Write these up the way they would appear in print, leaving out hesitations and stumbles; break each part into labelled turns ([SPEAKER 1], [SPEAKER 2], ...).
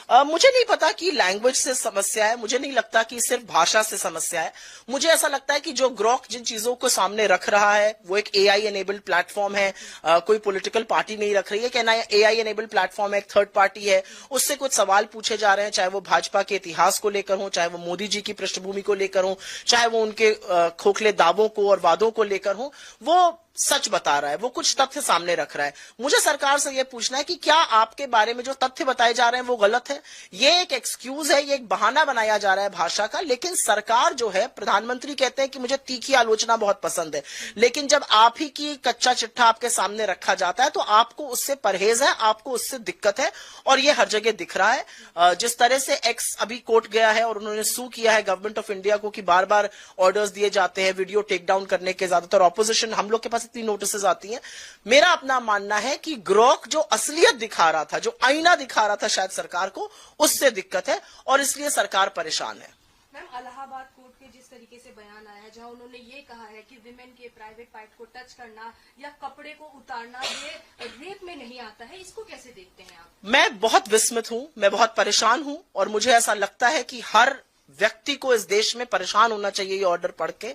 [SPEAKER 1] मुझे नहीं पता कि लैंग्वेज से समस्या है, मुझे नहीं लगता कि सिर्फ भाषा से समस्या है। मुझे ऐसा लगता है कि जो ग्रोक जिन चीजों को सामने रख रहा है वो एक एआई एनेबल्ड प्लेटफॉर्म है। कोई पॉलिटिकल पार्टी नहीं रख रही है, कहना एआई एनेबल्ड प्लेटफॉर्म है, एक थर्ड पार्टी है, उससे कुछ सवाल पूछे जा रहे हैं, चाहे वो भाजपा के इतिहास को लेकर हो, चाहे वो मोदी जी की पृष्ठभूमि को लेकर हो, चाहे वो उनके खोखले दावों को और वादों को लेकर हो। वो सच बता रहा है, वो कुछ तथ्य सामने रख रहा है। मुझे सरकार से यह पूछना है कि क्या आपके बारे में जो तथ्य बताए जा रहे हैं वो गलत है? ये एक एक्सक्यूज है, ये एक बहाना बनाया जा रहा है भाषा का। लेकिन सरकार जो है, प्रधानमंत्री कहते हैं कि मुझे तीखी आलोचना बहुत पसंद है, लेकिन जब आप ही की कच्चा चिट्ठा आपके सामने रखा जाता है तो आपको उससे परहेज है, आपको उससे दिक्कत है, और ये हर जगह दिख रहा है। जिस तरह से एक्स अभी कोर्ट गया है और उन्होंने सू किया है गवर्नमेंट ऑफ इंडिया को कि बार बार ऑर्डर्स दिए जाते हैं वीडियो टेक डाउन करने के, ज्यादातर ऑपोजिशन हम लोग के पास इतनी नोटिसेस आती हैं। मेरा अपना मानना है कि ग्रोक जो असलियत दिखा रहा था, जो आईना दिखा रहा था शायद सरकार को, उससे दिक्कत है और इसलिए सरकार परेशान है।
[SPEAKER 2] मैम, इलाहाबाद कोर्ट के जिस तरीके से बयान आया है, जहां उन्होंने ये कहा है कि विमेन के प्राइवेट पार्ट को टच करना या कपड़े को उतारना ये रेप में नहीं आता है, इसको कैसे देखते हैं आप?
[SPEAKER 1] मैं बहुत विस्मित हूं, मैं बहुत परेशान हूं, और मुझे ऐसा लगता है कि हर व्यक्ति को इस देश में परेशान होना चाहिए ये ऑर्डर पढ़ के।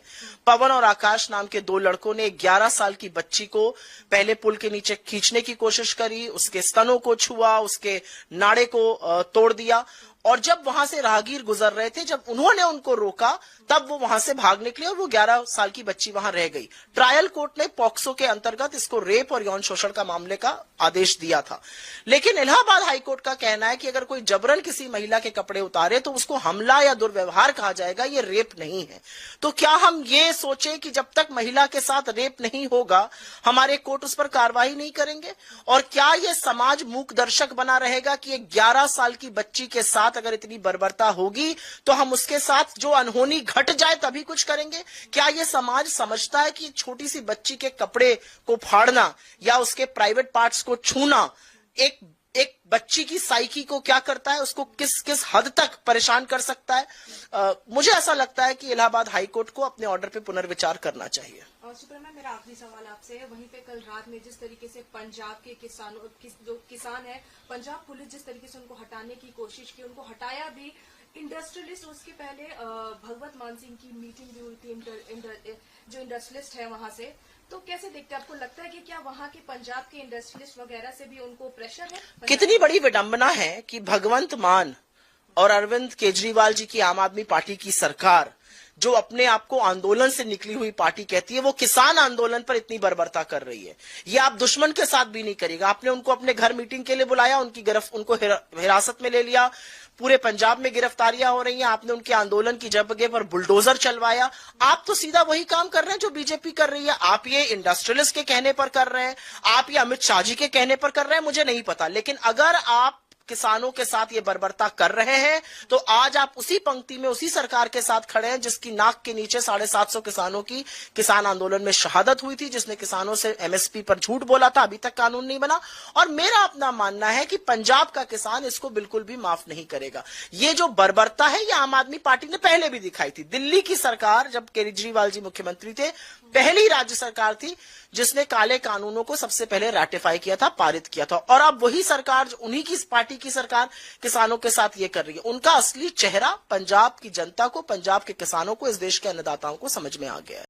[SPEAKER 1] पवन और आकाश नाम के दो लड़कों ने 11 साल की बच्ची को पहले पुल के नीचे खींचने की कोशिश करी, उसके स्तनों को छुआ, उसके नाड़े को तोड़ दिया, और जब वहां से राहगीर गुजर रहे थे, जब उन्होंने उनको रोका तब वो वहां से भाग निकले और वो 11 साल की बच्ची वहां रह गई। ट्रायल कोर्ट ने पॉक्सो के अंतर्गत इसको रेप और यौन शोषण का मामले का आदेश दिया था। लेकिन इलाहाबाद हाईकोर्ट का कहना है कि अगर कोई जबरन किसी महिला के कपड़े उतारे तो उसको हमला या दुर्व्यवहार कहा जाएगा, ये रेप नहीं है। तो क्या हम ये सोचे कि जब तक महिला के साथ रेप नहीं होगा हमारे कोर्ट उस पर कार्रवाई नहीं करेंगे? और क्या ये समाज मूक दर्शक बना रहेगा कि एक 11 साल की बच्ची के साथ अगर इतनी बर्बरता होगी तो हम उसके साथ जो अनहोनी घट जाए तभी कुछ करेंगे? क्या ये समाज समझता है कि छोटी सी बच्ची के कपड़े को फाड़ना या उसके प्राइवेट पार्ट्स को छूना एक बच्ची की साइकी को क्या करता है, उसको किस किस हद तक परेशान कर सकता है? मुझे ऐसा लगता है कि इलाहाबाद हाईकोर्ट को अपने ऑर्डर पे पुनर्विचार करना चाहिए।
[SPEAKER 2] सुप्रीम, मेरा आखिरी सवाल आपसे है, वहीं पे कल रात में जिस तरीके से पंजाब के जो किसान है, पंजाब पुलिस जिस तरीके से उनको हटाने की कोशिश की, उनको हटाया भी इंडस्ट्रियलिस्ट। उसके पहले भगवत मान सिंह की मीटिंग भी हुई थी जो इंडस्ट्रियलिस्ट है वहां से, तो कैसे देखते हैं? आपको लगता है कि क्या वहां के पंजाब के इंडस्ट्रियलिस्ट वगैरह से भी उनको प्रेशर है?
[SPEAKER 1] कितनी बड़ी विडंबना है कि भगवंत मान और अरविंद केजरीवाल जी की आम आदमी पार्टी की सरकार, जो अपने आप को आंदोलन से निकली हुई पार्टी कहती है, वो किसान आंदोलन पर इतनी बर्बरता कर रही है। ये आप दुश्मन के साथ भी नहीं करेगा। आपने उनको अपने घर मीटिंग के लिए बुलाया, उनको हिरासत में ले लिया, पूरे पंजाब में गिरफ्तारियां हो रही हैं, आपने उनके आंदोलन की जगह पर बुलडोजर चलवाया। आप तो सीधा वही काम कर रहे हैं जो बीजेपी कर रही है। आप ये इंडस्ट्रियलिस्ट के कहने पर कर रहे हैं, आप ये अमित शाह जी के कहने पर कर रहे हैं, मुझे नहीं पता। लेकिन अगर आप किसानों के साथ ये बर्बरता कर रहे हैं तो आज आप उसी पंक्ति में उसी सरकार के साथ खड़े हैं जिसकी नाक के नीचे 750 किसानों की किसान आंदोलन में शहादत हुई थी, जिसने किसानों से एमएसपी पर झूठ बोला था, अभी तक कानून नहीं बना। और मेरा अपना मानना है कि पंजाब का किसान इसको बिल्कुल भी माफ नहीं करेगा। ये जो बर्बरता है ये आम आदमी पार्टी ने पहले भी दिखाई थी। दिल्ली की सरकार, जब केजरीवाल जी मुख्यमंत्री थे, पहली राज्य सरकार थी जिसने काले कानूनों को सबसे पहले रैटिफाई किया था, पारित किया था। और अब वही सरकार, उन्हीं की पार्टी की सरकार किसानों के साथ ये कर रही है। उनका असली चेहरा पंजाब की जनता को, पंजाब के किसानों को, इस देश के अन्नदाताओं को समझ में आ गया है।